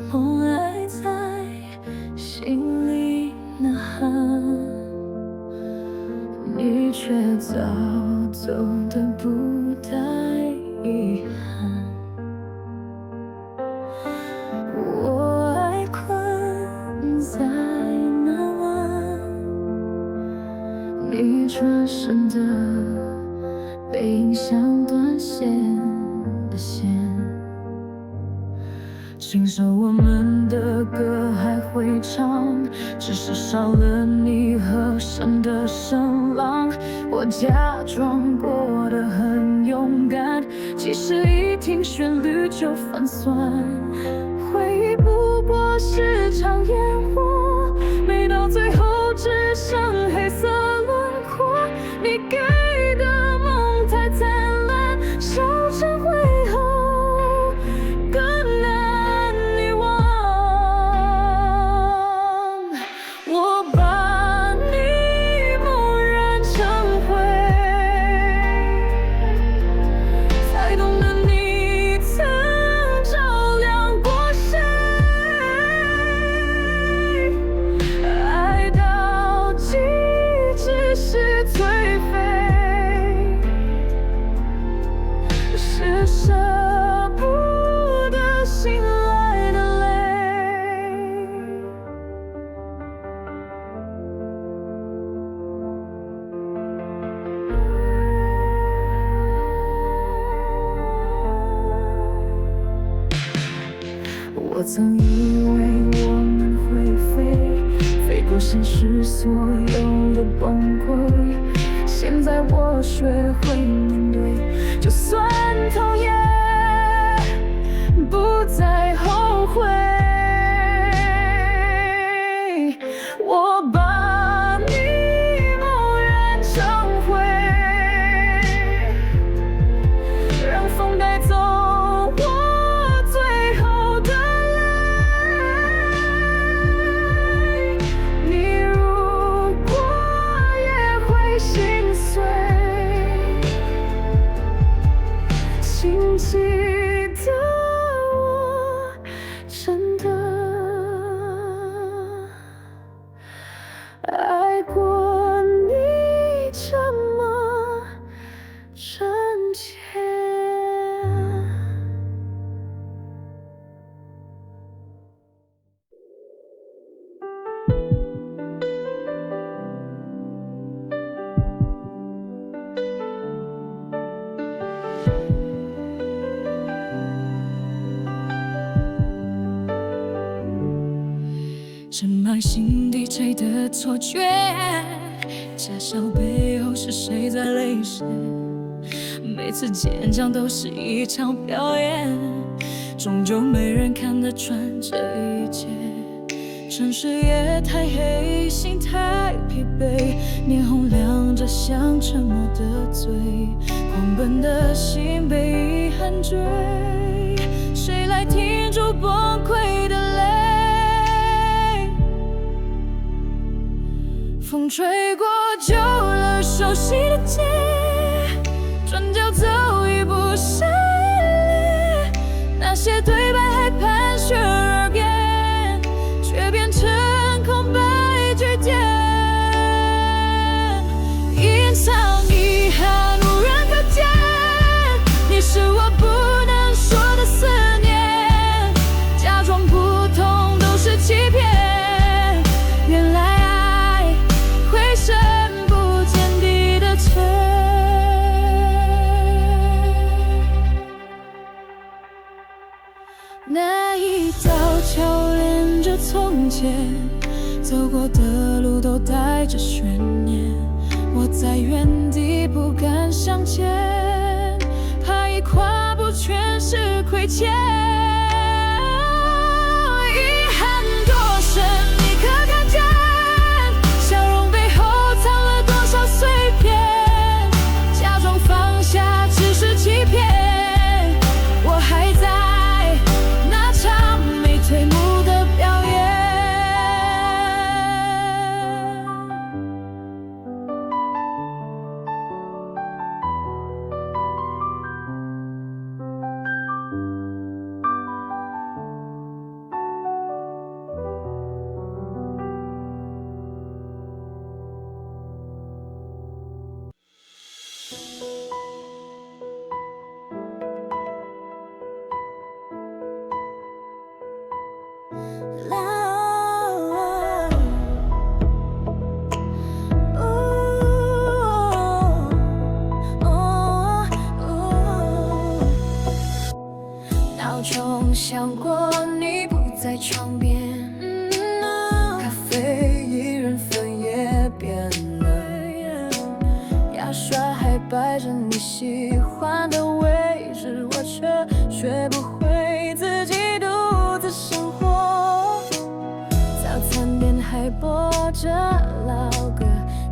梦还在心里呐喊，你却早走得不带遗憾。我爱困在南湾，你转身的背影像断线的线。亲手我们的歌还会唱，只是少了你和声的声浪。我假装过得很勇敢，其实一听旋律就反酸。回忆不过是场烟火，美到最后只剩黑色轮廓。你给的梦太灿烂，烧成灰后更难遗忘。我把你梦染成灰，才懂得你曾照亮过谁。爱到极致是颓废，是舍不得醒来的泪。我曾以为我们会飞过现实所有的崩溃，现在我学会面对，就算痛也不再后悔。我把你梦染成灰，让风带走我最后的泪。你如果也会心碎，请记得我真的爱过你这么真切。深埋心底吹的错觉，假笑背后是谁在泪湿？每次坚强都是一场表演，终究没人看得穿这一切。城市夜太黑，心太疲惫，霓虹亮着像沉默的嘴，狂奔的心被遗憾追，谁来停住崩溃的泪？风吹过旧了熟悉的街，转角走一步闪裂，那些对白还盘旋耳边，却变成空白句点。隐藏遗憾无人可见，你是我不能说的思念，假装不痛都是欺骗，原来爱会深不见底的脆。那一道桥连着从前，走过的路都带着悬念，我在原地不敢向前，怕一跨步全是亏欠。遗憾多深，你可看见？笑容背后藏了多少碎片？假装放下只是欺骗，我还在那场没退幕的表演。闹钟响过，你不在床边，咖啡一人份也变了，牙刷还摆着你喜欢的位置，我却学不会自己独自生活。早餐店还播着老歌，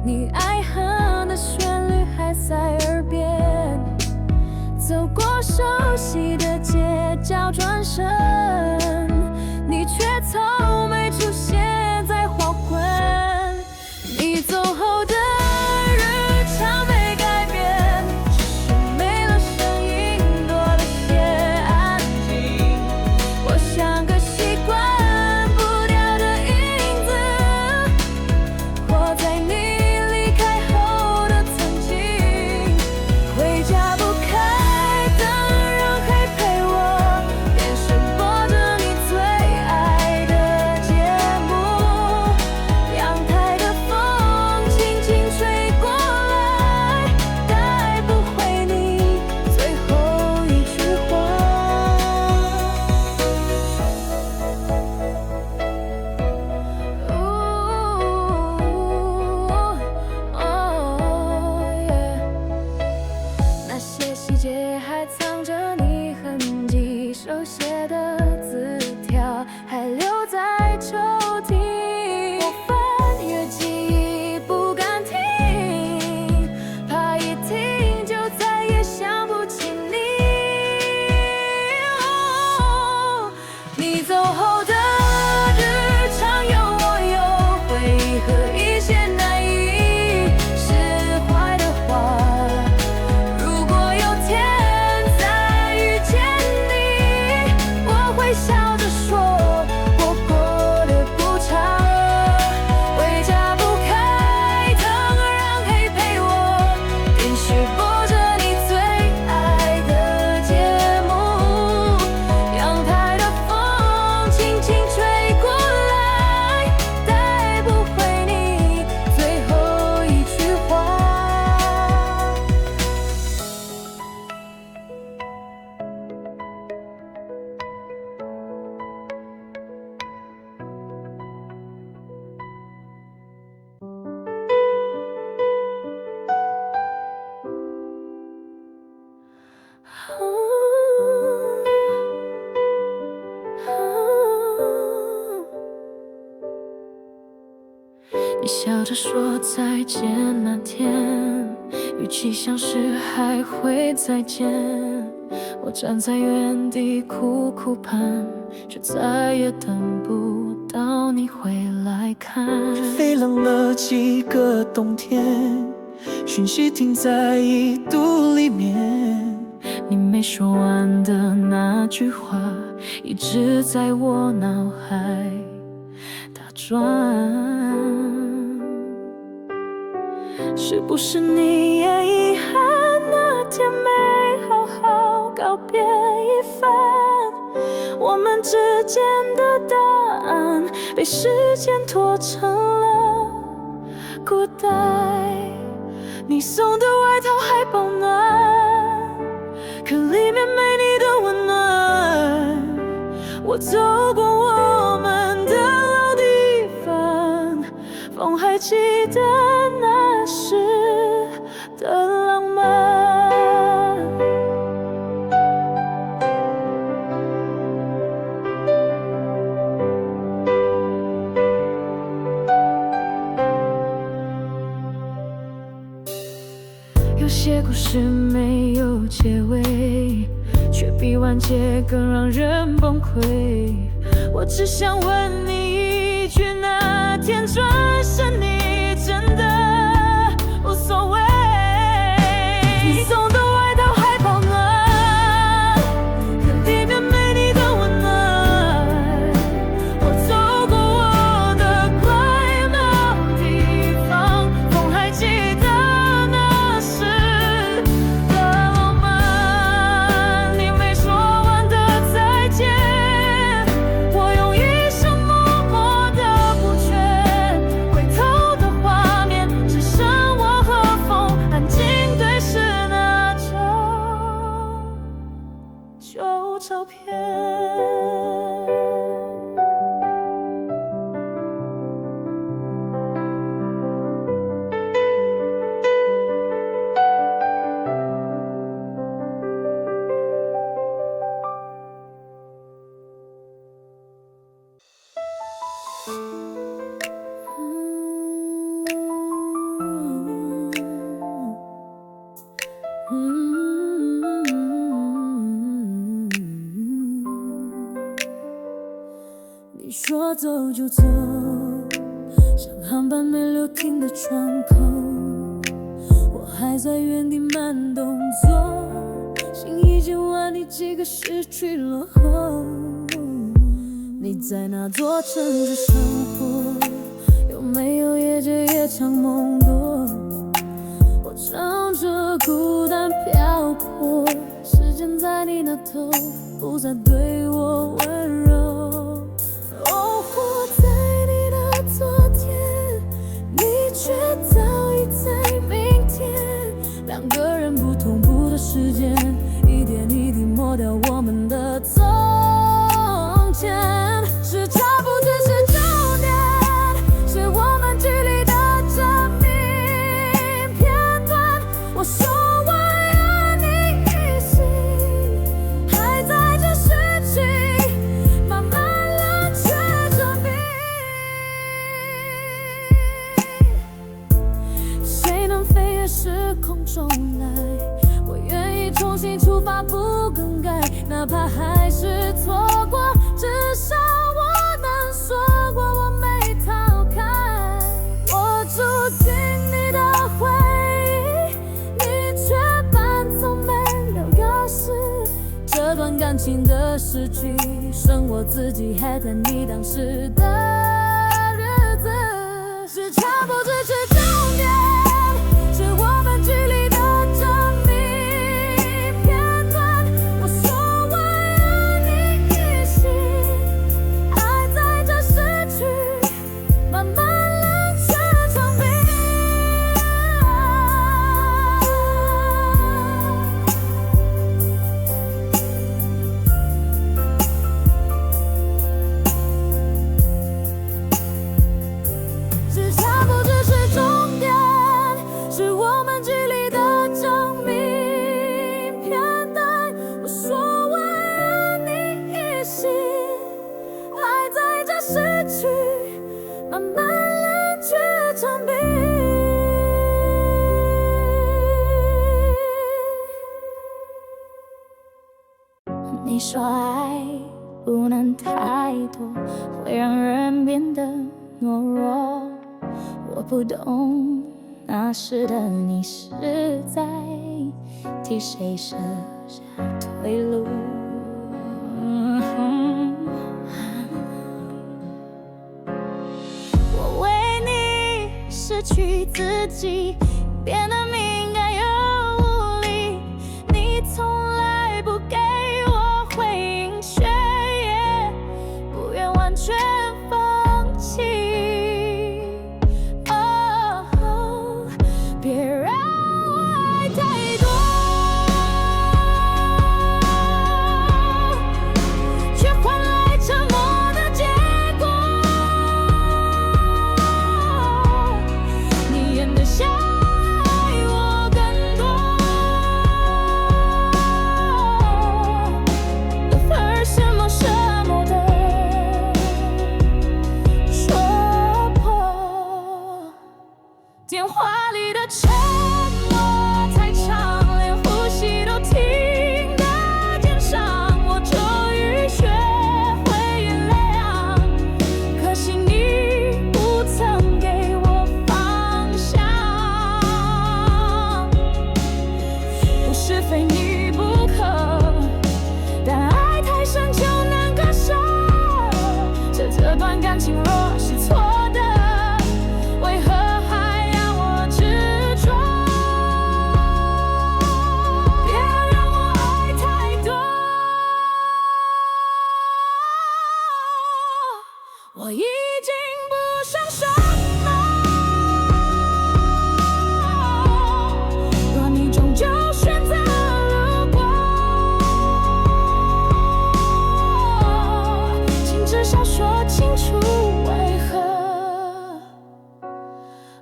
你爱哼的旋律还在耳边，走过熟悉的街角转身，你却从没出现在黄昏。你走后的日常没改变，只是没了声音，多了些安静。我像个习惯不掉的影子，活在你离开后的曾经。回家不开灯，让黑陪我，电视播着你最爱的节目。阳台的风轻轻吹过来，带不回你最后一句话。那些细节还藏着你痕迹，手写的字条还留在抽屉。我翻阅记忆不敢听，怕一听就再也想不起你。你走后的日常有我有回忆和一些难以释怀的话。如果有天再遇见你，我会笑着说，我过得不差。回家不开灯，让黑陪我，电视播着你最爱的节目。阳台的风轻轻吹过来，带不回你最后一句话。你笑着说再见那天，语气像是还会再见。我站在原地苦苦盼，却再也等不到你回来看。飞冷了几个冬天，讯息停在一肚里面。你没说完的那句话，一直在我脑海打转。是不是你也遗憾那天没好好告别一番？我们之间的答案被时间拖成了古代。你送的外套还保暖，可里面没你的温暖。我走过我们的老地方，风还记得那时的浪漫。有些故事没有结尾，却比完结更让人崩溃。我只想问你一句，那天转身你真的无所谓？你送的外套还保暖，可里面没你的温暖。我走过我的快乐地方，风还记得那时的浪漫。你没说完的再见，我用一你说走就走，像航班没留停的窗口，我还在原地慢动作，心已经为你几个时区落后。你在哪座城市生活？有没有也借夜长梦多？我唱着孤单漂泊，时间在你那头，不再对我温柔。哦，活在你的昨天，你却早已在明天。两个人不同步的时间，一点一滴抹掉我们的从前。时差不只是终点，是我们距离的证明片段。我说我爱你一心，还在这失去，慢慢冷却成冰。谁能飞越时空重来？我愿意重新出发，不更改，哪怕还是错过，至少我能说过我没逃开。我住进你的回忆，你却搬走没留个事。这段感情的失去，剩我自己还在你当时的日子。时差不只是终点，是我们距离的证明片段。我说我爱你一心，还在这失去，慢慢冷却成冰。时差不只是终点，是我们距离的证明片段。我说我爱你一心，还在这失去，慢慢冷却成冰。你说爱不能太多，会让人变得懦弱。我不懂那时的你是在替谁设下退路。我为你失去自己，变得敏感又无力。你从来不给我回应，却也不愿完全放弃。别让我爱太多，却换来沉默的结果。你演得像爱我更多，有份什么什么的说破。电话里的沉默太长，连呼吸都听得见伤。我终于学会原谅，可惜你不曾给我方向。不是非你不可，但爱太深就难割舍。这段感情若是错的，为何还让我执着？别让我爱太多，我已经不想什么。若你终究选择路过，请至少说清楚为何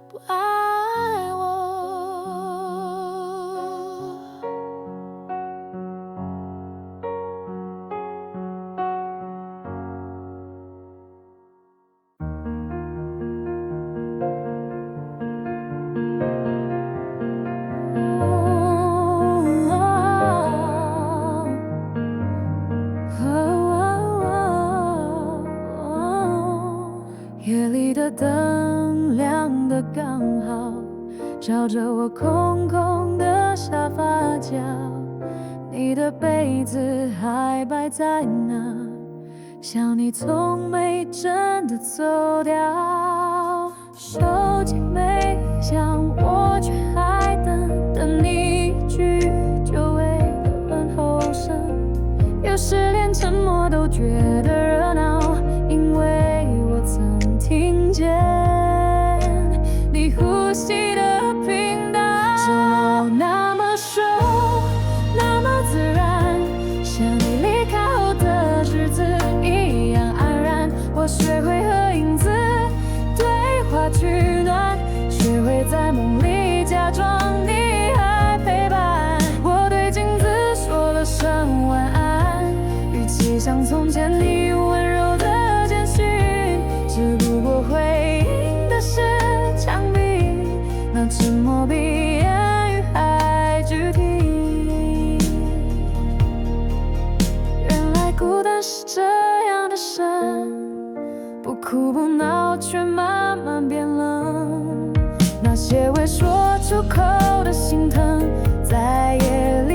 不爱我。里的灯亮得刚好，照着我空空的沙发角。你的被子还摆在那，想你从没真的走掉。手机没响，我却还等你一句久违的问候声。有时连沉默都觉得热闹，因为我曾听见你呼吸的频道。怎么那么熟，那么自然，像你离开后的日子一样安然。我学会和影子对话取暖，学会在梦里假装你还陪伴。我对镜子说了声晚安，语气像从前你温柔的简讯，只不过回应的是墙壁，那沉默比言语还具体。原来孤单是这样的深，不哭不闹却慢慢变冷。那些未说出口的心疼，在夜里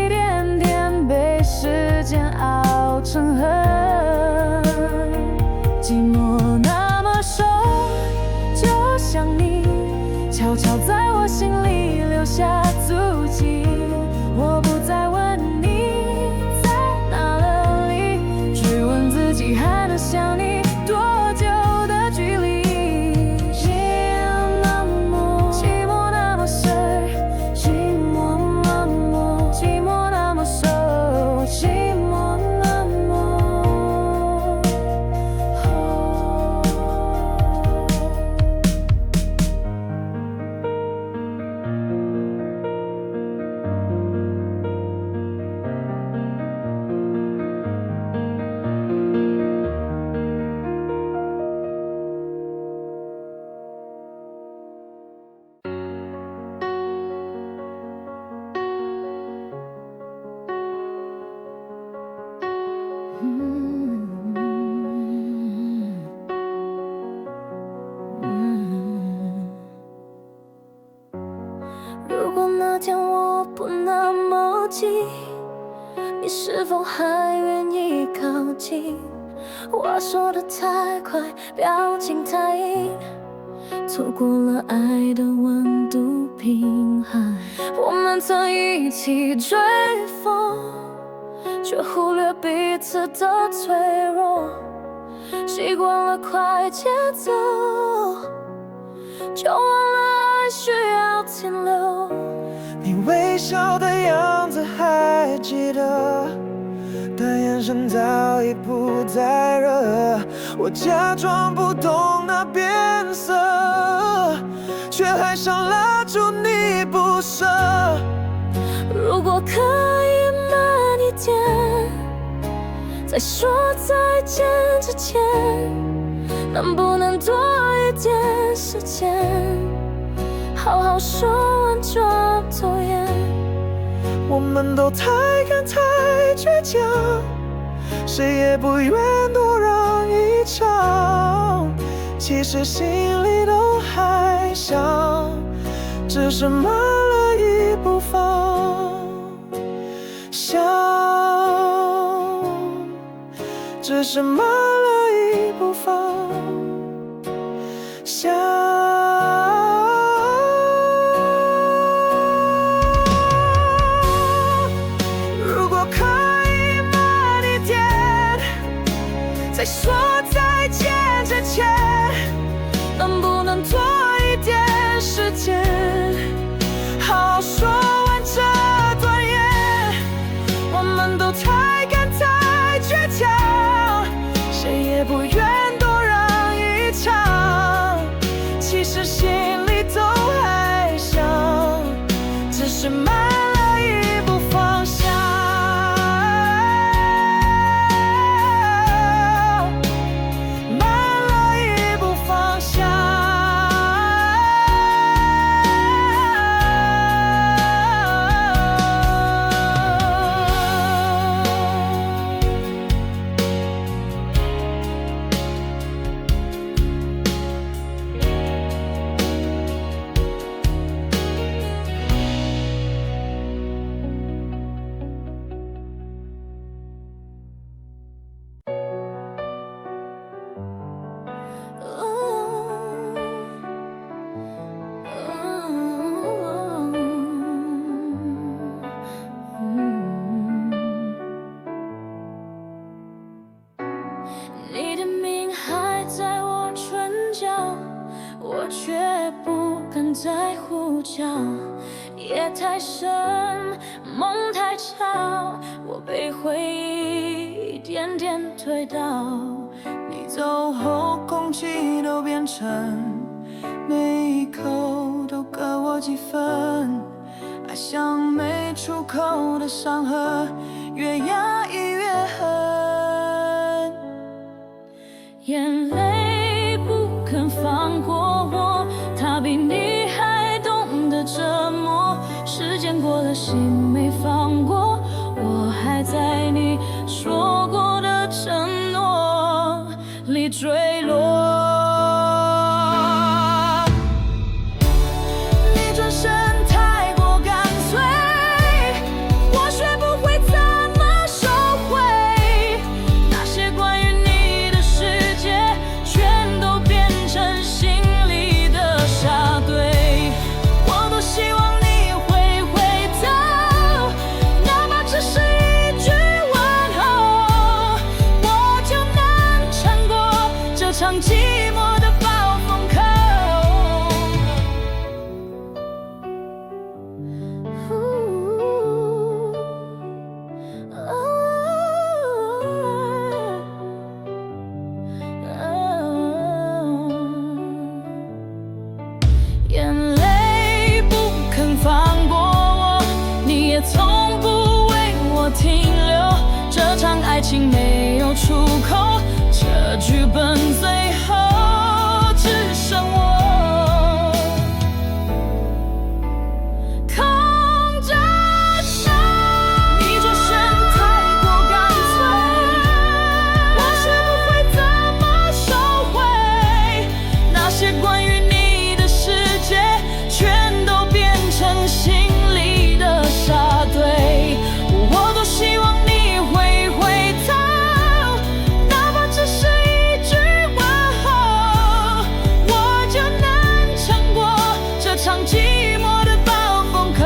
一点点被时间熬成痕。寂寞那么熟，就像你悄悄在我心里留下足迹。我不再问你在哪里，只问自己还能想你多久的距离。寂寞那么深，寂寞那么寂寞那么熟，寂寞那么如果那天我不那么急，你是否还愿意靠近？话说得太快，表情太硬，错过了爱的温度平衡。我们曾一起追风，却忽略彼此的脆弱。习惯了快节奏，就忘了爱需要停留。你微笑的样子还记得，但眼神早已不再热。我假装不懂那变色，却还想拉住你不舍。如果可以慢一点，在说再见之前，能不能多一点时间，好好说完就拖延。我们都太敢太倔强，谁也不愿多让一场。其实心里都还想，只是慢了一步方向，只是慢了一步方向。在说再见之前，能不能多一点时间，好好说完这段言。我们都太敢太倔强，谁也不愿多让一场。其实心里都还想，只是慢了一步方向。慢了一步方向。人在呼叫，夜太深，梦太长，我被回忆一点点推倒。你走后，空气都变成每一口都各我几分，爱像没出口的伤痕，越压抑越狠。眼泪不肯放过我，它比你还懂得折磨。时间过了，心没放过，我还在你说过的承诺里坠落。你转身太过干脆，我学不会怎么收回。那些关于你的世界，全都变成心里的沙堆。我多希望你会回头，哪怕只是一句问候，我就能撑过这场寂寞的暴风口。眼泪不肯放过我，你也从不为我停留。这场爱情没有出口，这剧本最后只剩我空着手。你转身太过干脆，我学不会怎么收回。那些关于你的世界，全都变成心里的沙堆。我多希望你会回头，哪怕只是一句问候，我就能撑过这场寂寞的暴风口。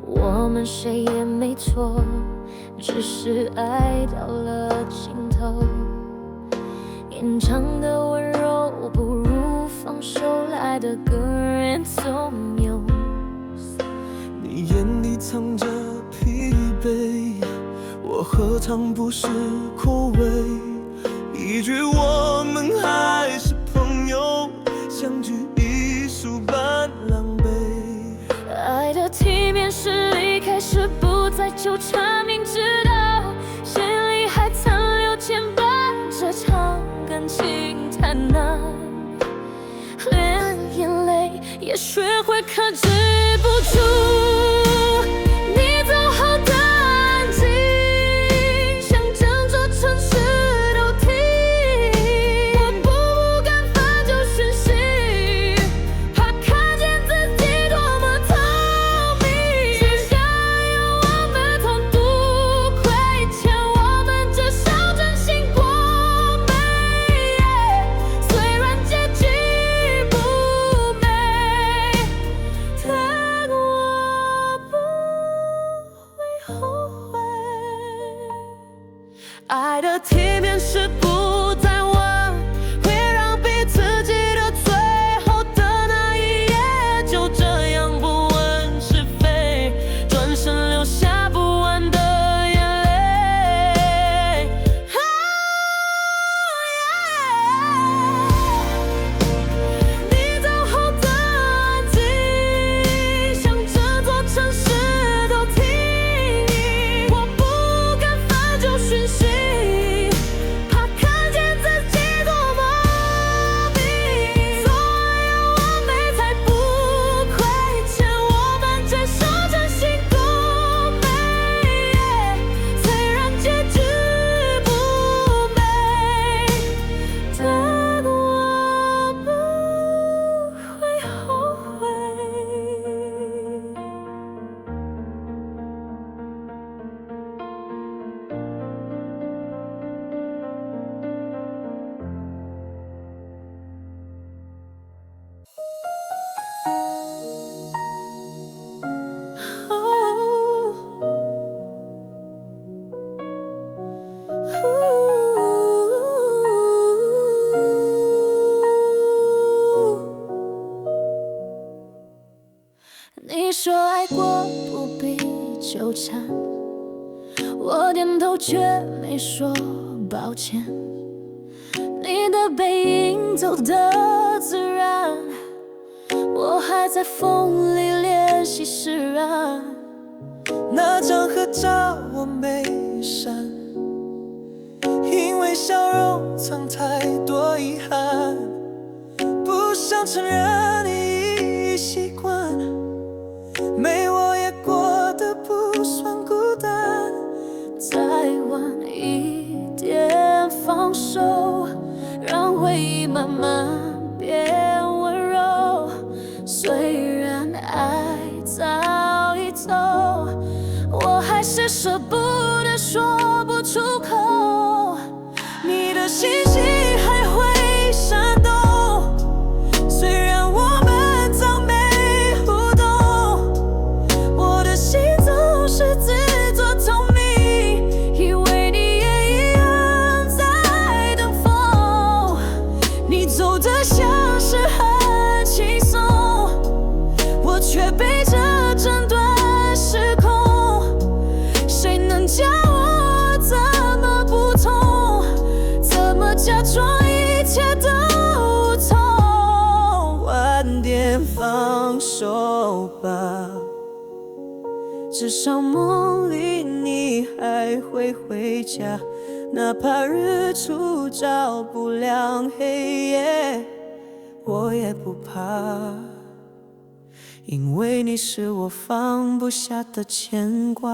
我们谁也没错，只是爱到了尽头。延长的温柔不如放手来的更人纵有。你眼里藏着疲惫，我何尝不是枯萎？一句我们还是朋友，相聚已数般狼狈。爱的体面是一开始不再纠缠，明知道心里还残留牵绊，这场感情太难，连眼泪也学会克制不住。你走后的安静，像整座城市都停，我不敢发出讯息，怕看见自己多么透明。只想有我们同度亏欠我们，至少真心过美。虽然结局不美，但我纠缠。我点头却没说抱歉，你的背影走得自然，我还在风里练习释然。那张合照我没删，因为笑容藏太多遗憾，不想承认你已习惯，没我也过得不算孤单。再晚一点放手，让回忆慢慢变温柔。虽然爱早已走，我还是舍不得说不出口。你的信息还会闪动，虽然我们早没互动，我的心总是自作聪明，以为你也一样在等风。你走得像是很轻松，我却背着整段时空，谁能教我怎么不痛，怎么假装一切都无痛。晚点放手吧，至少梦里你还会回家，哪怕日出照不亮黑夜，我也不怕，因为你是我放不下的牵挂。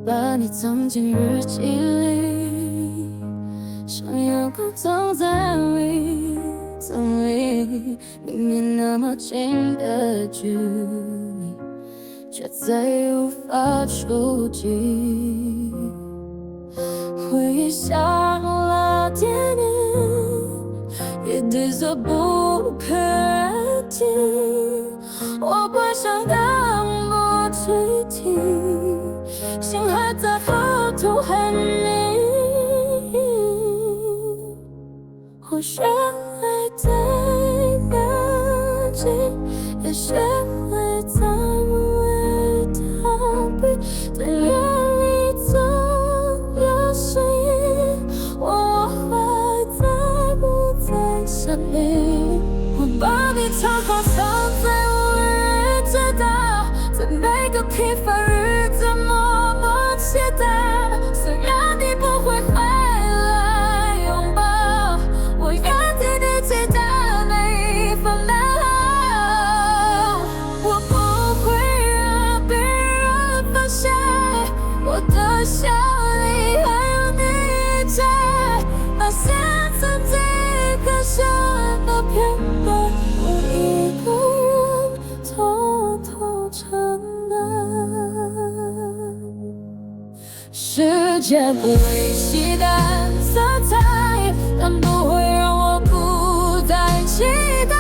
把你藏进日记里，想要勾藏在里，曾离明明那么近的距离，却再也无法触及。回忆像了电影，一对色不可听，我不想当不垂听，心还在偷偷喊你，我学会在眼睛，也学会在为逃避，对远离总有声音，我会在不在想你。我把你藏好藏在无人知道，在每个平凡日子默默期待，虽然你不会回来拥抱，我愿替你期待每一分美好。我不会让别人发现我的笑里还有你在，那些曾经刻下的片段，我一个人偷偷承担。世界不会期待色彩，但不会让我不再期待。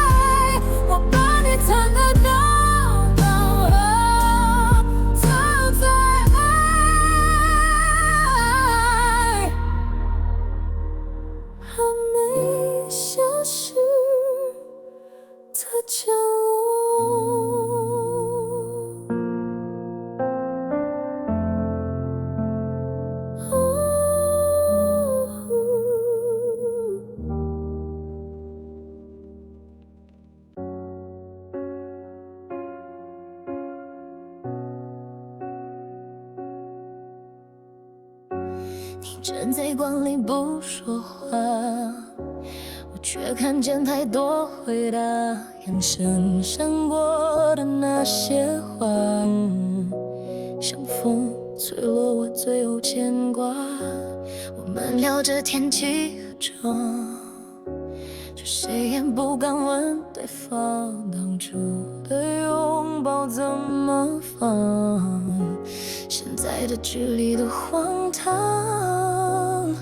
我把你藏得高高的，藏在爱还没消失的角落。你站在光里不说话，我却看见太多回答，眼神闪过的那些话，像风吹落我最有牵挂。我们聊着天气和床，却却谁也不敢问对方当初的拥抱怎么放。现在的距离都荒唐，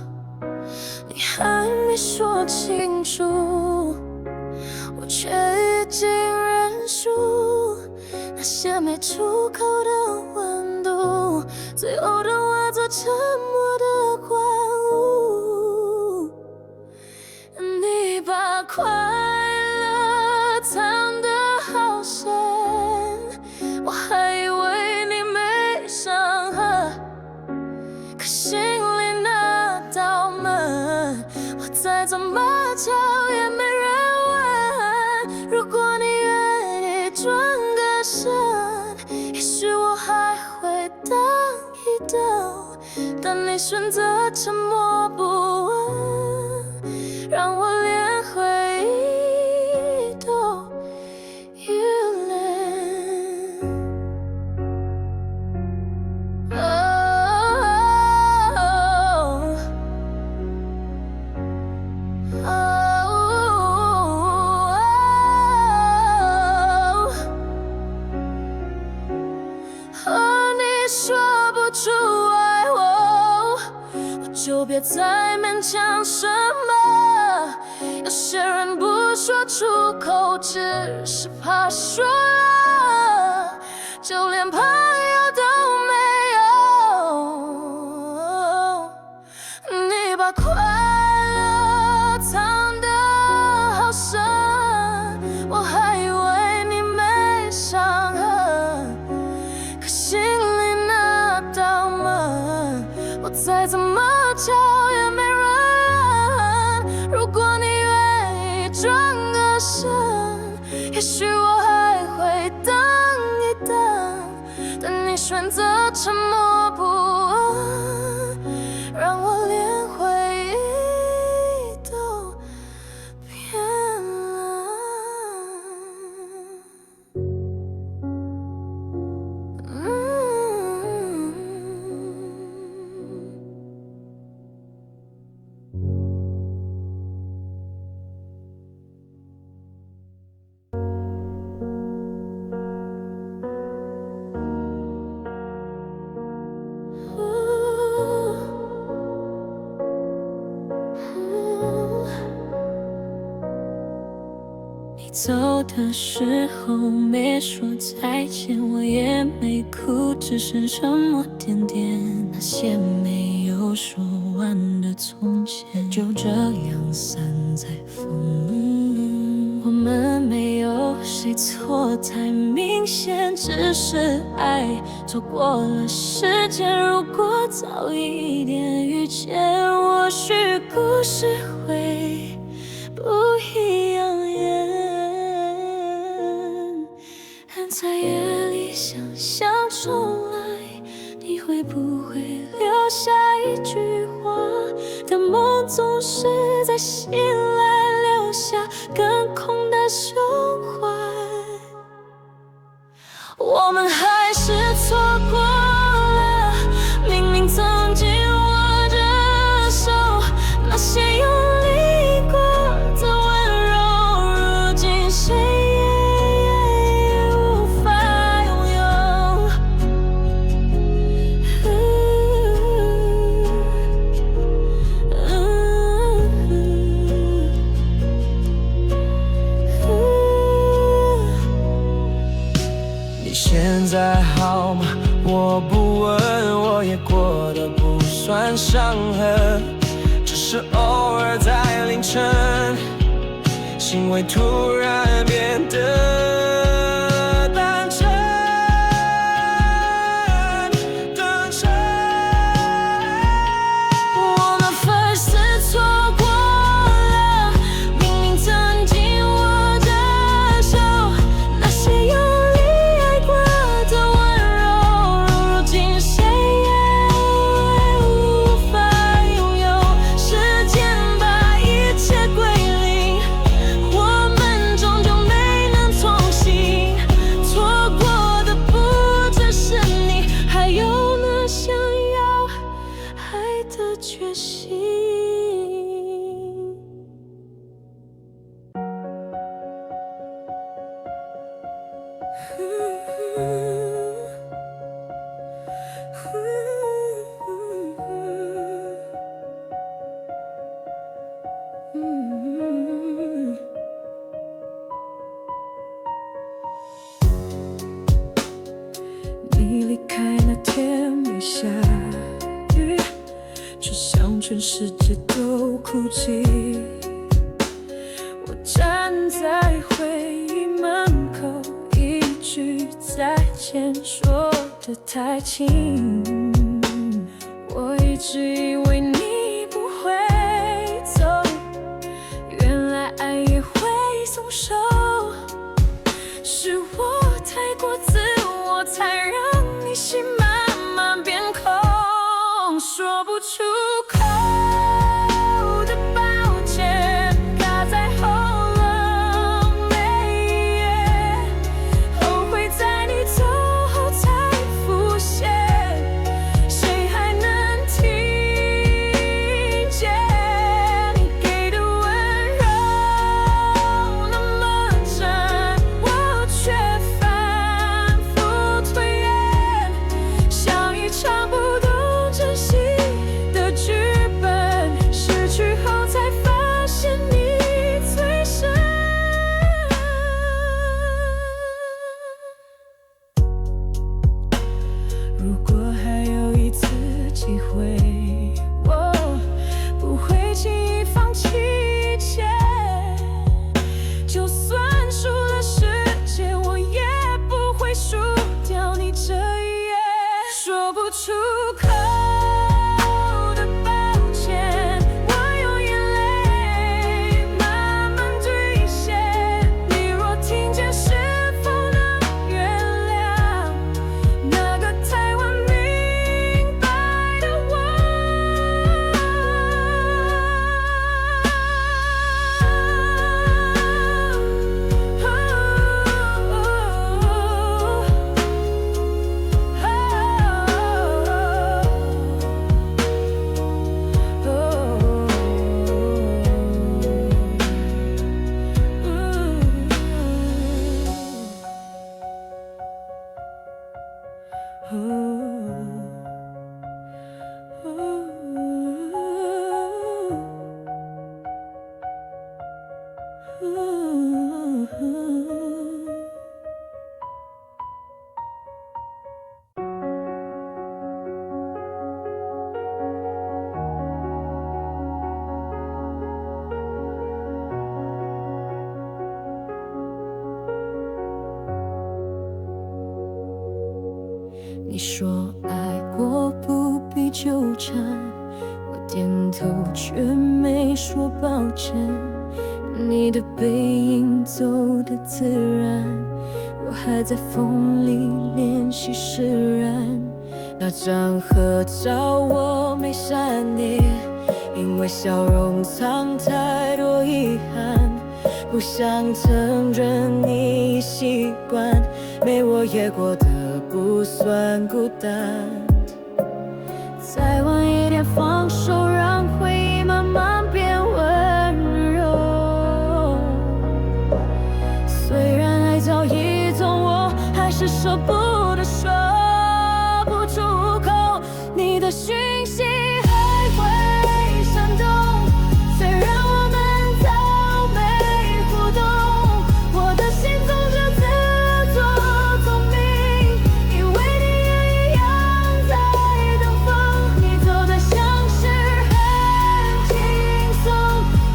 你还没说清楚，我却已经认输。那些没出口的温度，最后都化作沉默的欢呼。你把快乐藏得好深，我还以为你没伤痕，可心里那道门，我再怎么敲也没人问。如果你愿意转个身，也许我还会等一等，但你选择沉默不问，让我连回忆都依恋。你说不出爱我，我就别再勉强什么。有些人不说出口，只是怕说了，就连朋友都没有。你把快乐藏得好深，我还以为你没伤痕，可心里那道门，我再怎么敲也没人。如果你愿意转个身，也许我还会等一等，但你选择沉默不问，让我连回忆都变了。你走的时候没说再见，我也没哭，只是沉默点点。那些没有说完的从前，就这样散在风里。我们没有谁错太明显，只是爱错过了时间。如果早一点遇见，或许故事会不一样。在夜里想象重来，你会不会留下一句话？但梦总是在醒来留下更空的胸怀。我们还是错过了，明明曾经握着手，那些用力过的温柔，如今谁现在好吗？我不问，我也过得不算伤痕，只是偶尔在凌晨，心会突然变得单纯。我们粉丝错过了，明明曾经握着手，那些用决心。就像全世界都哭泣。我站在回忆门口，一句再见说得太轻。我一直以为你不会走，原来爱也会松手。是我太过自我，才让你心慢慢变空，说不出口的抱歉，卡在喉咙每一页，后悔在你走后才浮现，谁还能听见你给的温柔那么真，我却反复推演，像一场不懂珍惜的剧本，失去后才发现你最深。如果还有一次机会，我不会轻易放弃一切，就算输了世界，我也不会输掉你这一页。说不出口的抱歉，我用眼泪慢慢兑现。你若听见，是否能原谅那个太晚明白的我？你说爱过不必纠缠，我点头却没说抱歉。你的背影走得自然，我还在风里练习释然。那张合照我没删你，因为笑容藏太多遗憾，不想承认你已习惯，没我也过得不算孤单。再晚一点放手，让回忆慢慢变温柔。虽然爱早已走，我还是舍不得说不出口。你的讯息还会闪动，虽然我们早没互动，我的心总是自作聪明，以为你也一样在等风。你走得像是很轻松，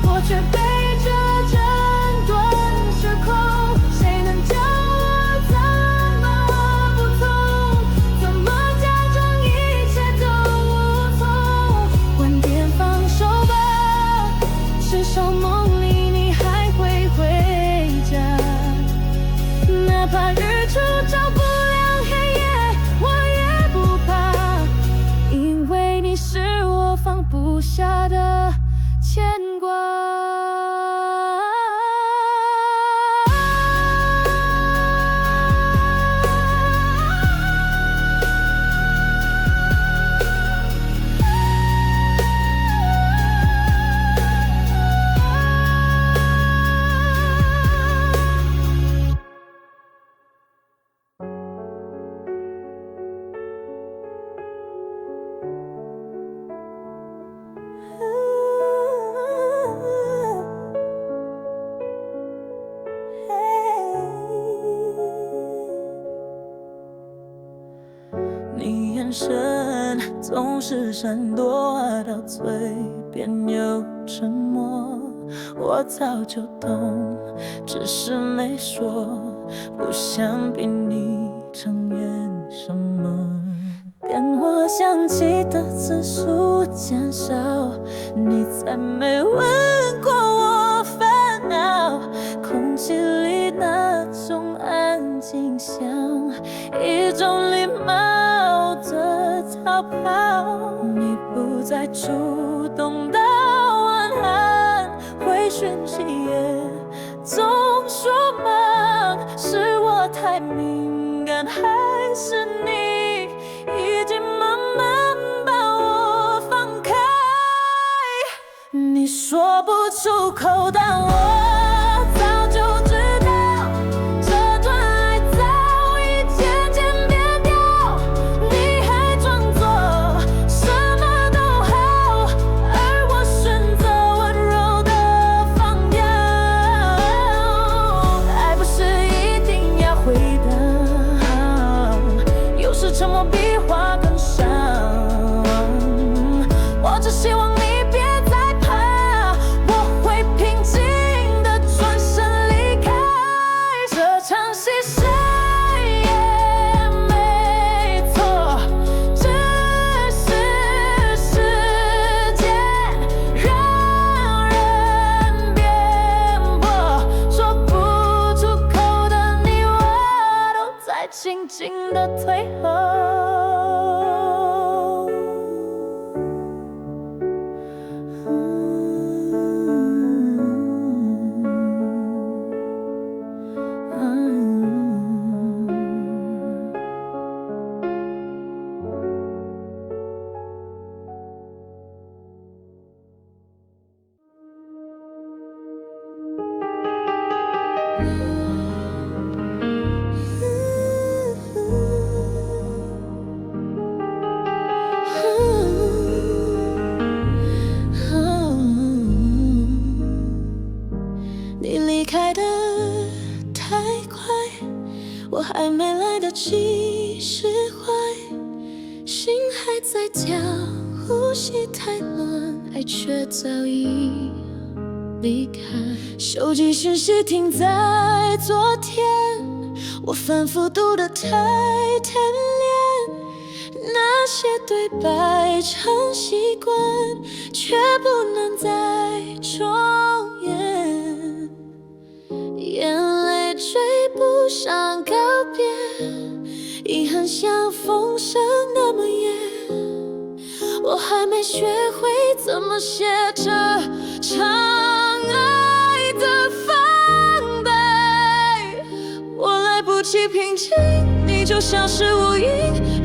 我却背着整段时空。谁能教我怎么不痛？怎么假装一切都无从？晚点放手吧，至少梦里你还会回家。哪怕日出照不亮黑夜，我也不怕，因为你是我放不下的牵挂。是闪躲，到嘴边又沉默。我早就懂，只是没说，不想逼你承认什么。电话响起的次数减少，你再没问过我烦恼。空气里那种安静，像一种礼貌的逃跑。你不再主动的晚安，回讯息也总说忙，是我太敏感，还是你已经慢慢把我放开？你说不出口，但我早就知道，这段爱早已渐渐变调。你还装作什么都好，而我选择温柔的放掉。爱不是一定要回答，有时沉默比话更伤。我只希望你别再怕，我会平静的转身离开。这场戏谁也没错，只是时间让人辩驳。说不出口的你我都在静静的退后。你离开的太快，我还没来得及释怀，心还在跳，呼吸太乱，爱却早已离开。手机讯息停在昨天，我反复读得太贪恋，那些对白成习惯，却不能再重演。眼泪追不上告别，遗憾像风声那么远。我还没学会怎么写这场爱的防备，我来不及平静，你就消失无影。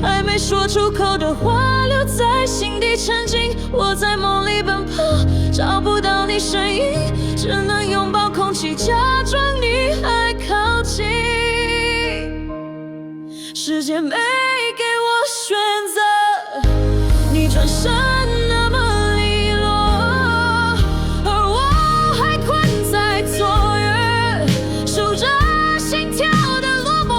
还没说出口的话留在心底沉静，我在梦里奔跑，找不到你身影，只能拥抱空气，假装你还靠近。世界没给我选择，你转身那么利落，而我还困在昨日，数着心跳的落寞。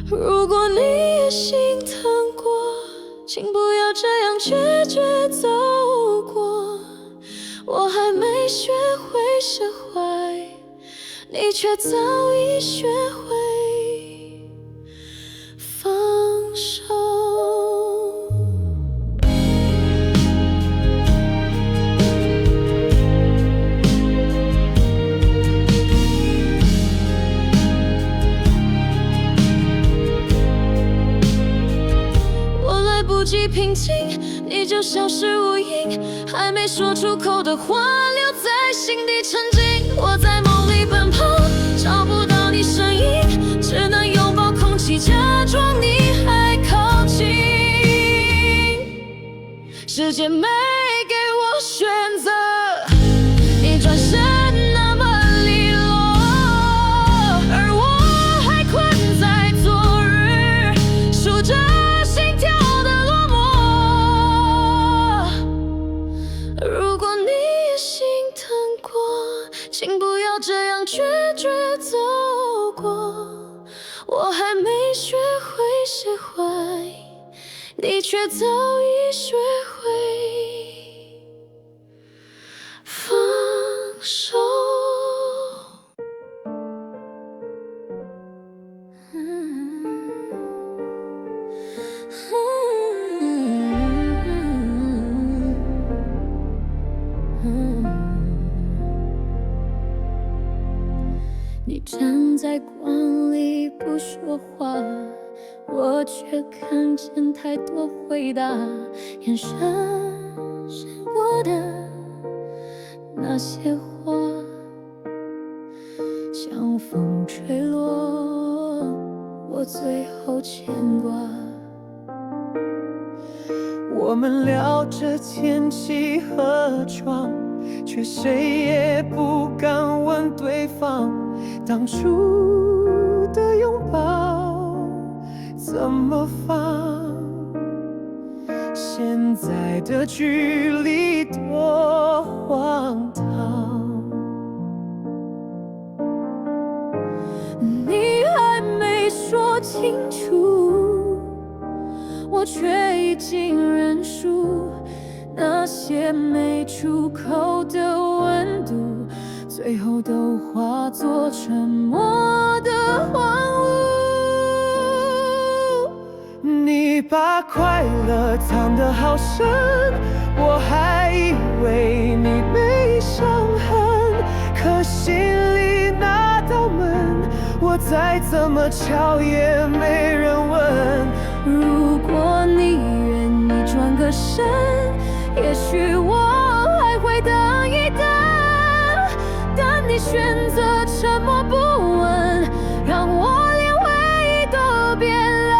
如果你也心疼过，请不要这样决绝走过。我还没学会释怀，你却早已学会放手。我来不及平静，你就消失无影，还没说出口的话留在心底沉静。我在梦里奔跑，找不到你身影，只能拥抱空气，假装你还靠近。世界没给我选择，你转身那么利落，而我还困在昨日，数着心跳的落寞。如果你也心疼过，请不要这样决绝走过。我还没学会释怀，却早已学会放手。你站在光里不说话，我却看见太多回答，眼神闪过的那些话，像风吹落，我最后牵挂。我们聊着天气和床，却谁也不敢问对方，当初的拥抱怎么放？现在的距离多荒唐。你还没说清楚，我却已经认输。那些没出口的温度，最后都化作沉默的荒芜。你把快乐藏得好深，我还以为你没伤痕，可心里那道门，我再怎么敲也没人问。如果你愿意转个身，也许我还会等一等，但你选择沉默不问，让我连回忆都变了。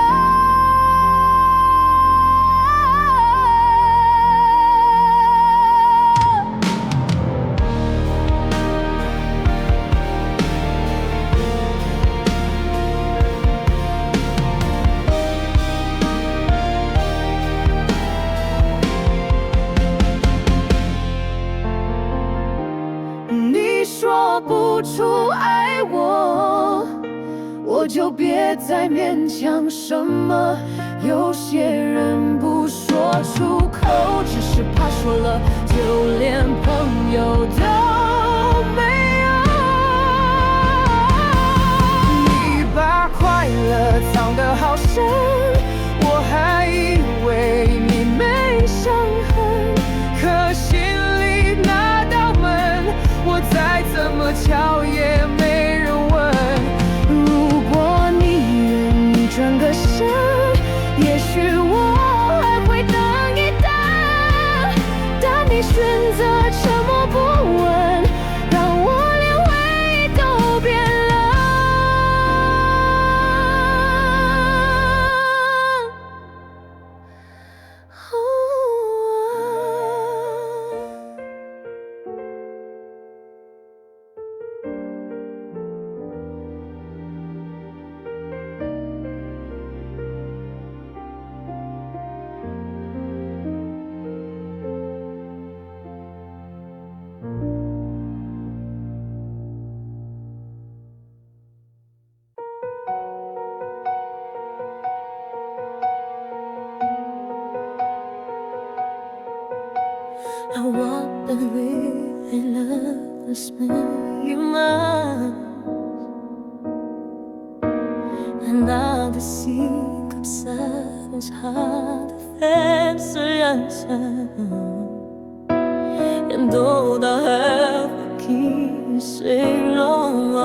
说不出爱我，我就别再勉强什么。有些人不说出口，只是怕说了就连朋友都没有。你把快乐藏得好深，我还以为你没伤痕，可心里那道门，我再怎么敲也没人问。如果你愿意转个身，也许我还会等一等，但你选择沉默不问，让我连回忆都变了。I walked the really loveless million miles, and now the secret silence hard to fence rensen. And though the have keys sing long,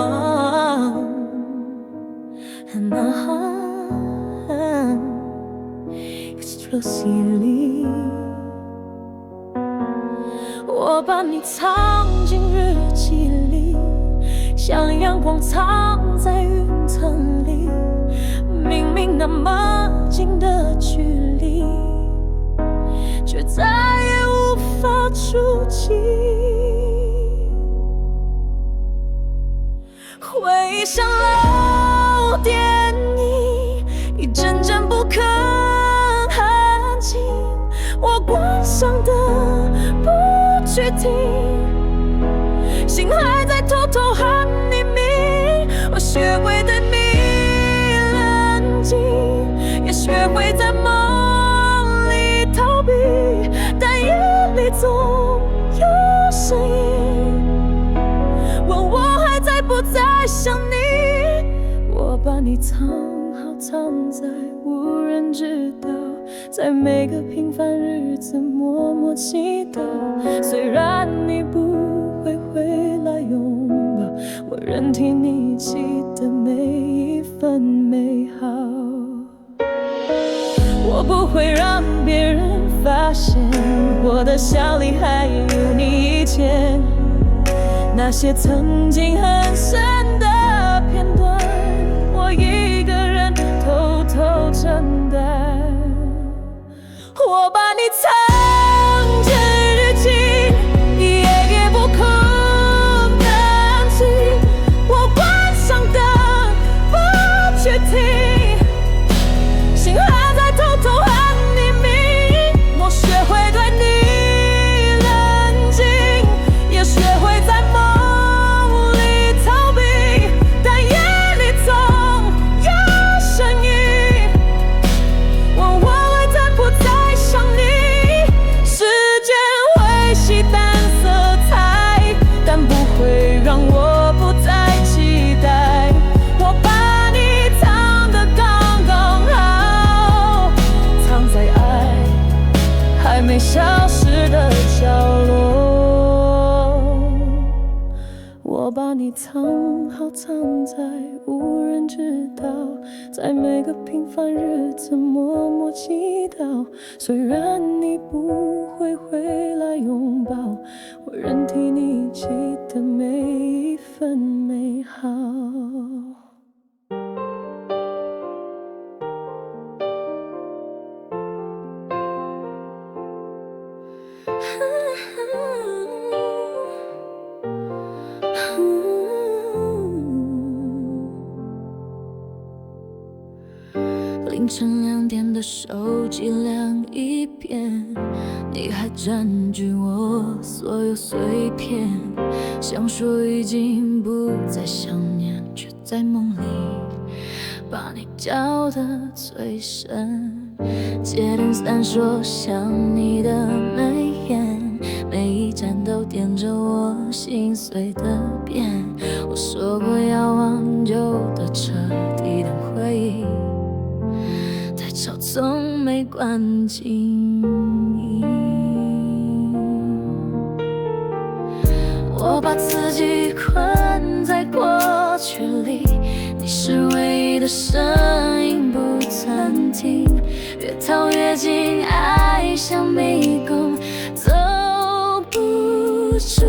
and my heart is still sealing. 我把你藏进日记里，像阳光藏在云层里，明明那么近的距离，却再也无法触及。回想老电影，一帧帧不肯安静，我关上的不去听，心还在偷偷喊你名。我学会对你冷静，也学会在梦里总有声音问我还在不在想你。我把你藏好，藏在无人知道，在每个平凡日子默默祈祷。虽然你不会回来拥抱，我仍替你记得每一份美好。我不会让别人发现我的笑里还有你以前那些曾经很深的片段，我一个人偷偷承担。我把你藏进日记，夜夜不空的安静，我关上灯不去听，心还在偷偷喊你名。我学会对你冷静，也学会在梦里逃避，但夜里总有声音问我还在不在想你。时间会洗淡色彩，但不会让我不再期待。我把你藏得刚刚好，藏在爱还没消失的角落。我把你藏好，藏在无人知道，在每个平凡日子默默祈祷。虽然你不会回来拥抱，我仍替你记得每一份美好。凌晨2点的手机亮一遍，你还占据我所有碎片，想说已经不再想念，却在梦里把你叫得最深。街灯闪烁想你的眉眼，每一站都点着我心碎的边。我说过要忘旧的彻底的回忆，太吵从没关静音。我把自己困在过去里，你是唯一的声音不曾停，越逃越近，爱像迷宫，走不出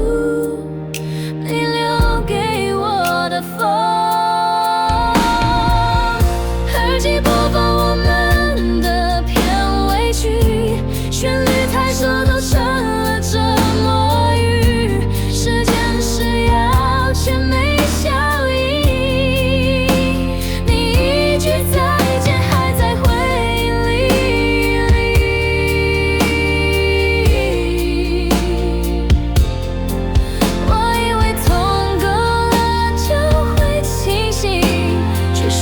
你留给我的风。耳机播放我们的片尾曲，旋律太熟都成了折磨语，时间是药却没效益，你一句再见还在回忆里。我以为痛够了就会清醒，却学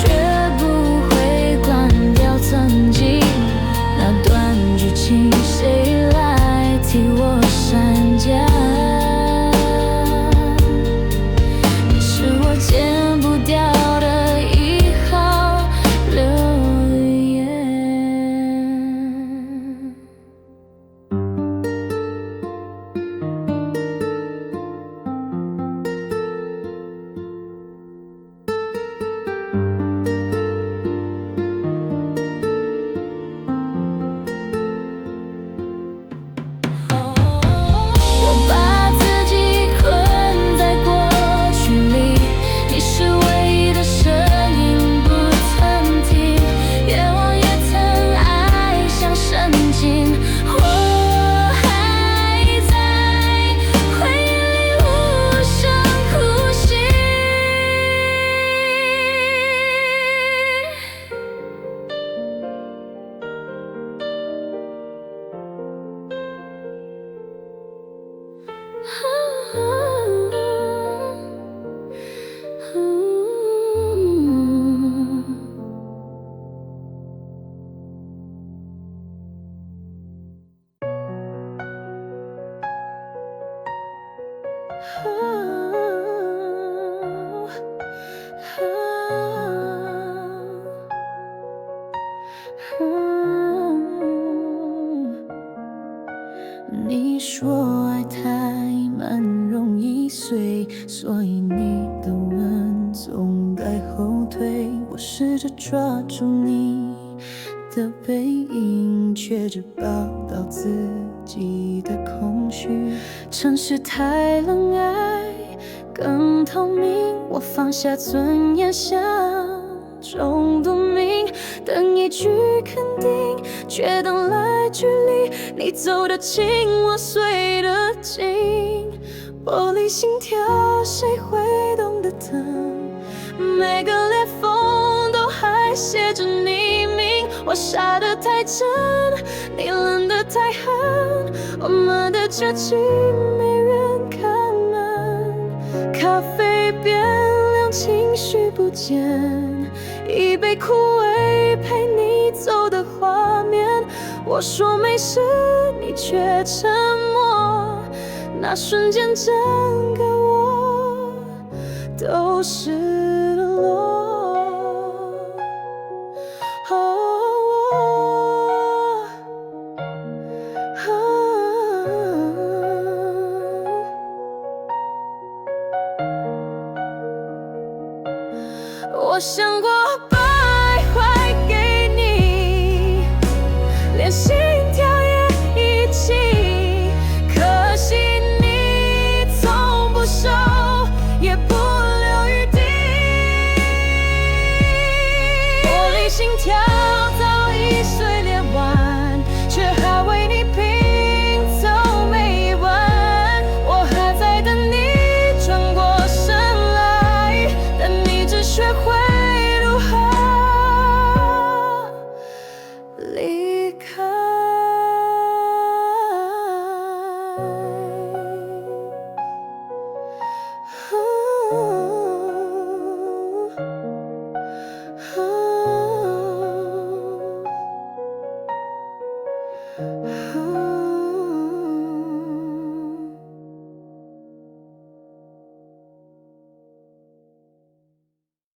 不会关掉曾经那段剧情，谁来替我删减？你是我剪不掉的1号留言。你说爱太慢容易碎，所以你的吻总该后退。我试着抓住你的背影，却只抱到自己的空虚。城市太冷，爱更透明。我放下尊严，像种毒命，等一句肯定，却等来距离。你走得近，我碎得紧，玻璃心跳，谁会懂得疼？每个裂缝都还写着匿名。我傻得太真，你冷得太狠，我们的结局没人看满。咖啡变凉，情绪不见，一杯苦味陪你走的画面。我说没事，你却沉默，那瞬间整个我都失落。我想